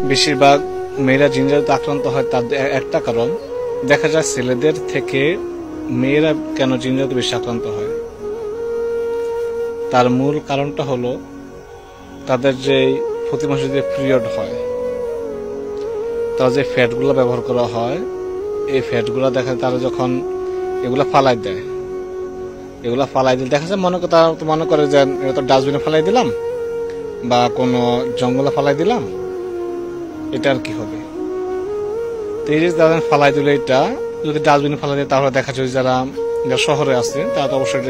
বেশিরভাগ মেয়েরা জিনজাদুতে আক্রান্ত হয় তার একটা কারণ, দেখা যায় ছেলেদের থেকে মেয়েরা কেন জিনজাদুতে বেশি আক্রান্ত হয়, তার মূল কারণটা হলো তাদের যে প্রতি মাসে যে পিরিয়ড হয়, তারা যে ফ্যাটগুলো ব্যবহার করা হয়, এই ফ্যাটগুলো দেখা যায় তারা যখন এগুলা ফালাই দেয়, এগুলা ফালাই দিলে দেখা যায় তারা মনে করে যে এটা তো ডাস্টবিনে ফালাই দিলাম বা কোনো জঙ্গলে ফালাই দিলাম, এটা আর কি হবে। তো এই যে তারা ফালাই দিলে, এটা যদি ডাস্টবিনে ফালাই দেয় তাহলে দেখা যায় যারা শহরে আছে তারা তো অবশ্যই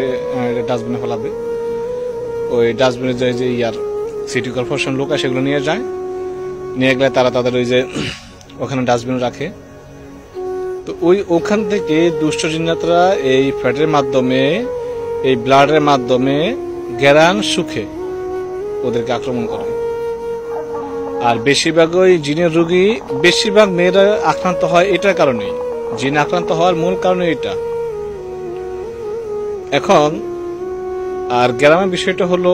ডাস্টবিনে ফেলাবে। ওই ডাস্টবিনে যে সিটি কর্পোরেশন লোক আছে সেগুলো নিয়ে যায়, নিয়ে গেলে তারা তাদের ওই যে ওখানে ডাস্টবিনে রাখে। তো ওখান থেকে দুষ্ট জিন্নাতরা এই ফ্যাটের মাধ্যমে, এই ব্লাডের মাধ্যমে ঘ্রাণ সুখে ওদেরকে আক্রমণ করে। আর বেশিরভাগ ওই জিনের রোগী, বেশিরভাগ মেয়েরা আক্রান্ত হয় এটার কারণে, জিন আক্রান্ত হওয়ার মূল কারণে এটা। এখন আর গ্রামের বিষয়টা হলো,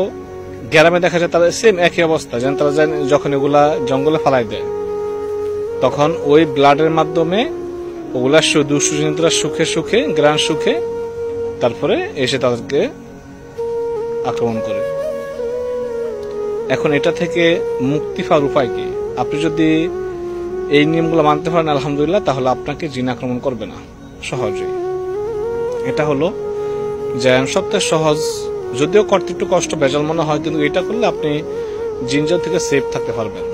গ্রামে দেখা যায় তারা সেম একই অবস্থা, যেন তারা যখন এগুলা জঙ্গলে ফালাই দেয় তখন ওই ব্লাডের মাধ্যমে ওগুলা দুষ্ট জিনরা সুখে সুখে ঘ্রাণ সুখে তারপরে এসে তাদেরকে আক্রমণ করে। এখন এটা থেকে মুক্তি পাওয়ার উপায় কি? আপনি যদি এই নিয়মগুলো মানতে পারেন আলহামদুলিল্লাহ, তাহলে আপনাকে জিন আক্রমণ করবে না সহজে। এটা হলো যে সবথেকে সহজ, যদিও করতে একটু কষ্ট ভেজাল মনে হয়, কিন্তু এটা করলে আপনি জিনজাদু থেকে সেফ থাকতে পারবেন।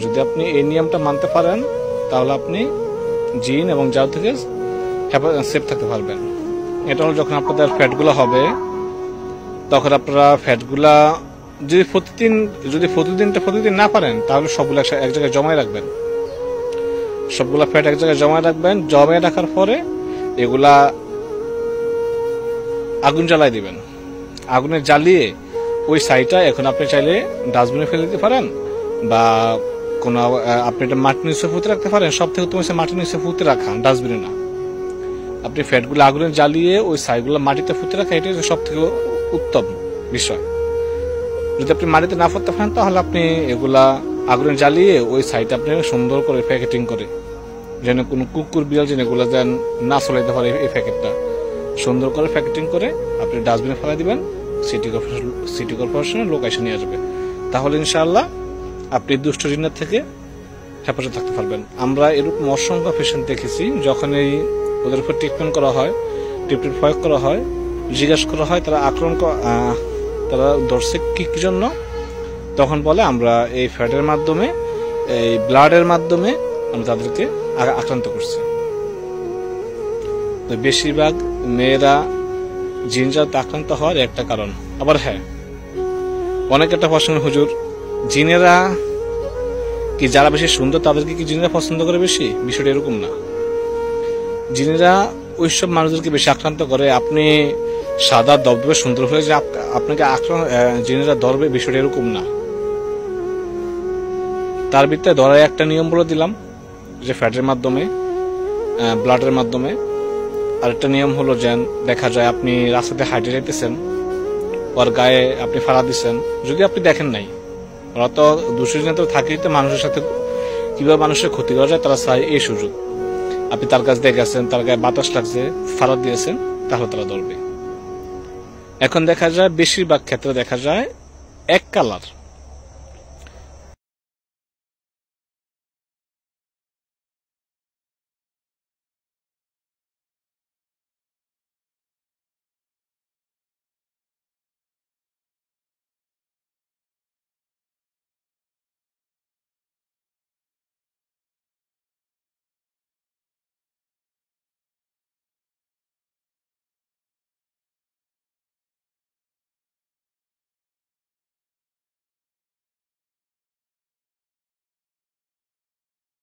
যদি আপনি এই নিয়মটা মানতে পারেন তাহলে আপনি জিন এবং জাদু থেকে সেফ থাকতে পারবেন। এটা হলো যখন আপনাদের ফ্যাটগুলো হবে, তখন আপনারা ফ্যাটগুলা যদি প্রতিদিন না পারেন তাহলে সবগুলো এক জায়গায় জমায় রাখবেন, সবগুলা ফ্যাট এক জায়গায় জমায় রাখবেন। জমায় রাখার পরে এগুলা আগুন জ্বালাই দিবেন। আগুনে জ্বালিয়ে ওই ছাইটা এখন আপনি চাইলে ডাস্টবিনে ফেলে দিতে পারেন বা কোনো আপনি এটা মাটির নিচে ফুতে রাখতে পারেন। সব থেকে উত্তম হচ্ছে মাটির নিচে ফুতে রাখা, ডাস্টবিনে না। আপনি ফ্যাটগুলো আগুনে জ্বালিয়ে ওই ছাইগুলো মাটিতে ফুতে রাখা, এটাই সব থেকে উত্তম বিষয়। যদি আপনি মাটিতে না ফুটতে পারেন তাহলে আপনি এগুলা আগুনে জ্বালিয়ে ওই ছাইটা আপনি সুন্দর করে প্যাকেটিং করে, যেন কোনো কুকুর বিড়াল যেন এগুলা যেন না চলাইতে পারে, এই প্যাকেটটা সুন্দর করে প্যাকেটিং করে আপনি ডাস্টবিনে ফেলাই দিবেন। সিটি কর্পোরেশনের লোক এসে নিয়ে আসবে। তাহলে ইনশাআল্লাহ আপনি দুষ্ট জিন্নাত থেকে হেফাজত থাকতে পারবেন। আমরা এরকম অসংখ্য পেশেন্ট দেখেছি, যখন ওদের উপর ট্রিটমেন্ট করা হয়, ট্রিটমেন্ট প্রয়োগ করা হয়, জিজ্ঞাসা করা হয় তারা ধরছে কি জন্য, তখন বলে আমরা এই ফ্যাটের মাধ্যমে, এই ব্লাডের মাধ্যমে আমরা তাদেরকে আক্রান্ত করছি। তো বেশিরভাগ মেয়েরা জিনজাদুতে আক্রান্ত হওয়ার একটা কারণ। আবার হ্যাঁ, অনেক একটা প্রশ্ন, হুজুর জিনেরা কি যারা বেশি সুন্দর তাদেরকে কি জিনেরা পছন্দ করে বেশি? বিষয়টা এরকম না। জিনেরা ওইসব মানুষদেরকে বেশি আক্রান্ত করে। আপনি সাদা দবদবে সুন্দর হয়ে যে আপনাকে জিনেরা ধরবে, বিষয়টা এরকম না। তার ভিতরে ধরার একটা নিয়ম বলে দিলাম, যে ফ্যাটের মাধ্যমে, ব্লাডের মাধ্যমে। আরেকটা নিয়ম হলো যে দেখা যায় আপনি রাস্তাতে হাঁটে যাইতেছেন, ওর গায়ে আপনি ফাড়া দিচ্ছেন, যদি আপনি দেখেন নাই, ওরা তো দুশ্চিন্তা তো থাকেই, তো মানুষের সাথে কিভাবে মানুষের ক্ষতি করা যায় তারা চায় এই সুযোগ। আপনি তার কাছে দেখেছেন, তার গায়ে বাতাস লাগছে, ফাড়া দিয়েছেন, তাহলে তারা ধরবে। এখন দেখা যায় বেশিরভাগ ক্ষেত্রে দেখা যায় এক কালার